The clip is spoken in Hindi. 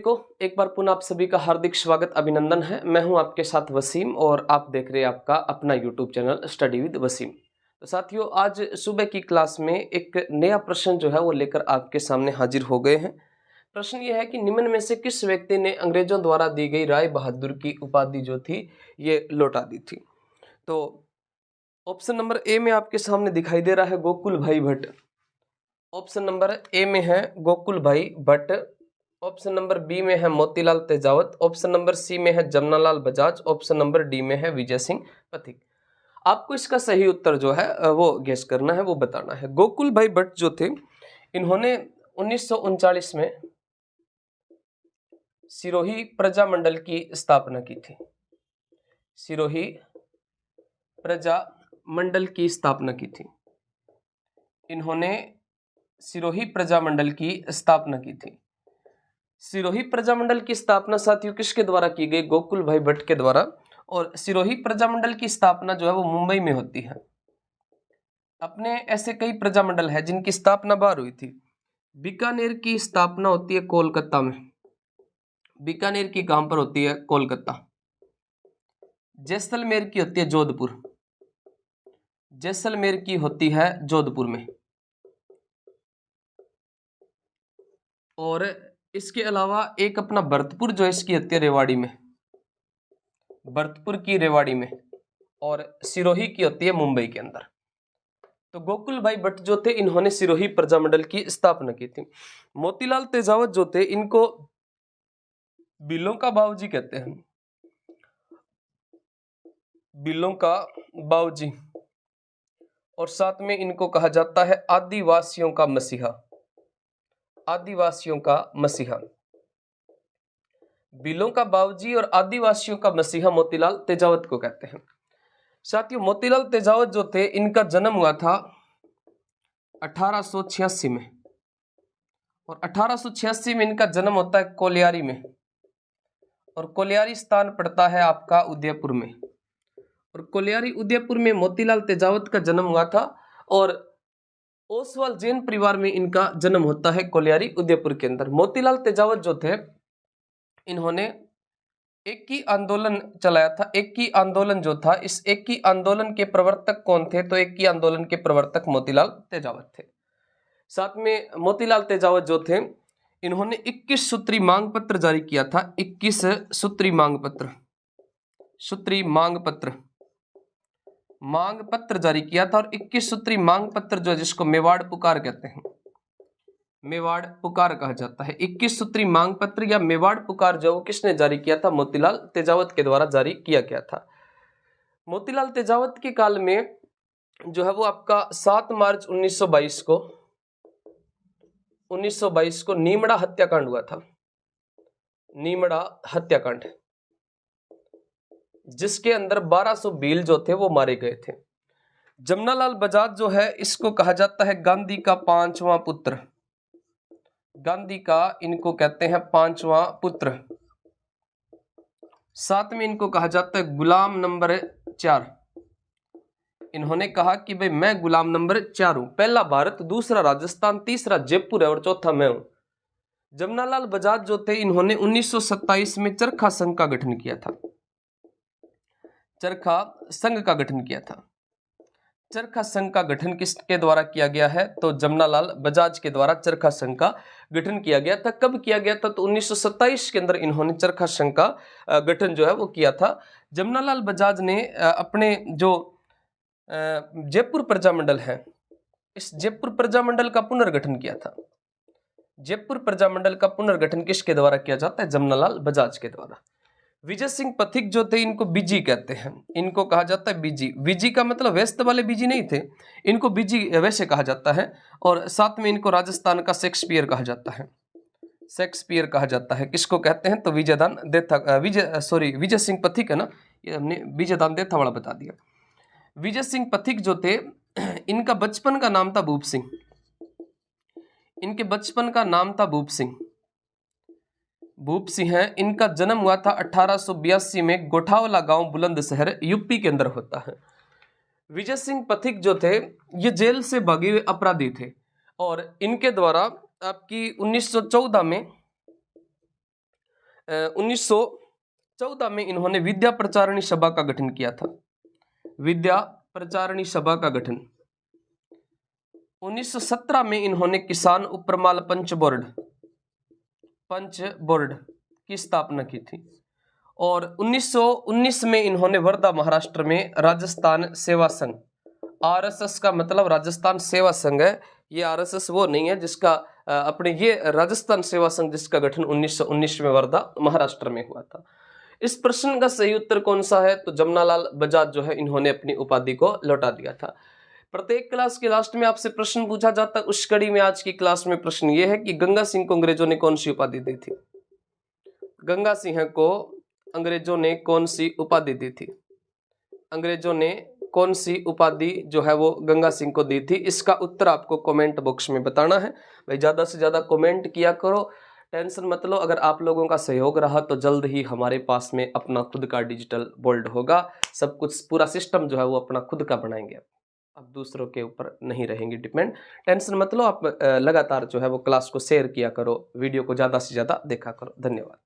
को एक बार पुनः आप सभी का हार्दिक स्वागत अभिनंदन है। मैं हूं आपके साथ वसीम और आप देख रहे हैं आपका अपना YouTube channel study with Wasim. तो साथियों, आज सुबह की क्लास में एक नया प्रश्न जो है वो लेकर आपके सामने हाजिर हो गए हैं। प्रश्न ये है कि निम्न में से किस व्यक्ति ने अंग्रेजों द्वारा दी गई राय बहादुर की उपाधि जो थी ये लौटा दी थी। तो ऑप्शन नंबर ए में आपके सामने दिखाई दे रहा है गोकुल भाई भट्ट। ऑप्शन नंबर ए में है गोकुल भाई भट्ट। ऑप्शन नंबर बी में है Motilal Tejawat. Option number C में है Jamnalal Bajaj. Option number D में है विजय सिंह पथिक। आपको इसका सही उत्तर जो है वो गेस करना है, वो बताना है। गोकुल भाई भट्ट जो थे, इन्होंने 1939 में सिरोही प्रजा मंडल की स्थापना की थी। सिरोही प्रजा मंडल की स्थापना की थी। इन्होंने सिरोही प्रजा मंडल की स्थापना की थी। सिरोही प्रजामंडल की स्थापना साथियों किसके द्वारा की गई? गोकुल भाई भट्ट के द्वारा। और सिरोही प्रजामंडल की स्थापना जो है वो मुंबई में होती है। अपने ऐसे कई प्रजामंडल है जिनकी स्थापना बाहर हुई थी। बीकानेर की स्थापना होती है कोलकाता में। बीकानेर की कहां पर होती है? कोलकाता। जैसलमेर की होती है जोधपुर। जैसलमेर की होती है जोधपुर में। और इसके अलावा एक अपना भरतपुर जो है इसकी होती है रेवाड़ी में। भरतपुर की रेवाड़ी में। और सिरोही की होती है मुंबई के अंदर। तो गोकुल भाई भट्ट जो थे, इन्होंने सिरोही प्रजामंडल की स्थापना की थी। मोतीलाल तेजावत जो थे, इनको बिलों का बाबूजी कहते हैं। बिलों का बाबूजी। और साथ में इनको कहा जाता है आदिवासियों का मसीहा। आदिवासियों का मसीहा। बिलों का बाबूजी और आदिवासियों का मसीहा मोतीलाल तेजावत को कहते हैं। साथियों, मोतीलाल तेजावत जो थे, इनका जन्म हुआ था 1886 में। और 1886 में इनका जन्म होता है कोलियारी में। और कोलियारी स्थान पड़ता है आपका उदयपुर में। और कोलियारी उदयपुर में मोतीलाल तेजावत का जन्म हुआ था। और ओसवाल जैन परिवार में इनका जन्म होता है कोलियारी उदयपुर के अंदर। मोतीलाल तेजावत जो थे, इन्होंने एक ही आंदोलन चलाया था। एक ही आंदोलन जो था, इस एक ही आंदोलन के प्रवर्तक कौन थे? तो एक ही आंदोलन के प्रवर्तक मोतीलाल तेजावत थे। साथ में मोतीलाल तेजावत जो थे, इन्होंने 21 सूत्री मांग पत्र जारी किया था। 21 सूत्री मांग पत्र। सूत्री मांग पत्र। मांग पत्र जारी किया था। और 21 सूत्री मांग पत्र जो है, जिसको मेवाड़ पुकार कहते हैं, मेवाड़ पुकार कहा जाता है। 21 सूत्री मांग पत्र या मेवाड़ पुकार जो किसने जारी किया था? मोतीलाल तेजावत के द्वारा जारी किया गया था। मोतीलाल तेजावत के काल में जो है वो आपका 7 मार्च 1922 को नीमड़ा हत्याकांड हुआ था। नीमड़ा हत्याकांड, जिसके अंदर 1200 भील जो थे वो मारे गए थे। जमनालाल बजाज जो है, इसको कहा जाता है गांधी का 5वां पुत्र। गांधी का इनको कहते हैं 5वां पुत्र। साथ में इनको कहा जाता है गुलाम नंबर 4। इन्होंने कहा कि भाई मैं गुलाम नंबर 4 हूं। पहला भारत, दूसरा राजस्थान, तीसरा जयपुर है और चौथा मैं हूं। जमनालाल बजाज जो थे, इन्होंने 1927 में चरखा संघ का गठन किया था। चरखा संघ का गठन किया था। चरखा संघ का गठन किसके द्वारा किया गया है? तो जमनालाल बजाज के द्वारा चरखा संघ का गठन किया गया था। कब किया गया था? तो 1927 के अंदर इन्होंने चरखा संघ का गठन जो है वो किया था। जमनालाल बजाज ने अपने जो जयपुर प्रजामंडल है, इस जयपुर प्रजामंडल का पुनर्गठन किया था। जयपुर प्रजामंडल का पुनर्गठन किसके द्वारा किया जाता है? जमनालाल बजाज के द्वारा। विजय सिंह पथिक जो थे, इनको बीजी कहते हैं। इनको कहा जाता है बीजी। बीजी का मतलब व्यस्त वाले बीजी नहीं थे, इनको बीजी वैसे कहा जाता है। और साथ में इनको राजस्थान का शेक्सपियर कहा जाता है। शेक्सपियर कहा जाता है। किसको कहते हैं? तो विजयदान देथा, विजय सिंह पथिक है ना, ये हमने विजयदान देथा वाला बता दिया। विजय सिंह पथिक जो थे, इनका बचपन का नाम था भूप सिंह। इनके बचपन का नाम था भूप सिंह। भूप सिंह है। इनका जन्म हुआ था 1882 में गोठावला गांव बुलंदशहर यूपी के अंदर होता है। विजय सिंह पथिक जो थे, ये जेल से भागे हुए अपराधी थे। और इनके द्वारा आपकी 1914 में 1914 में इन्होंने विद्या प्रचारिणी सभा का गठन किया था। विद्या प्रचारिणी सभा का गठन। 1917 में इन्होंने किसान उपरमाल पंच बोर्ड की स्थापना की थी। और 1919 में इन्होंने वर्धा महाराष्ट्र में राजस्थान सेवा संघ, आरएसएस का मतलब राजस्थान सेवा संघ है, ये आरएसएस वो नहीं है जिसका अपने, ये राजस्थान सेवा संघ जिसका गठन 1919 में वर्धा महाराष्ट्र में हुआ था। इस प्रश्न का सही उत्तर कौन सा है? तो जमनालाल बजाज जो है इन्होंने अपनी उपाधि को लौटा दिया था। प्रत्येक क्लास के लास्ट में आपसे प्रश्न पूछा जाता है। उस कड़ी में आज की क्लास में प्रश्न ये है कि गंगा सिंह को अंग्रेजों ने कौन सी उपाधि दी थी? गंगा सिंह को अंग्रेजों ने कौन सी उपाधि दी थी? अंग्रेजों ने कौन सी उपाधि जो है वो गंगा सिंह को दी थी? इसका उत्तर आपको कमेंट बॉक्स में बताना है। भाई ज़्यादा से ज़्यादा कमेंट किया करो, टेंशन मत लो। अगर आप लोगों का सहयोग रहा तो जल्द ही हमारे पास में अपना खुद का डिजिटल बोर्ड होगा। सब कुछ पूरा सिस्टम जो है वो अपना खुद का बनाएंगे, अब दूसरों के ऊपर नहीं रहेंगे डिपेंड। टेंशन मत लो, आप लगातार जो है वो क्लास को शेयर किया करो, वीडियो को ज़्यादा से ज़्यादा देखा करो। धन्यवाद।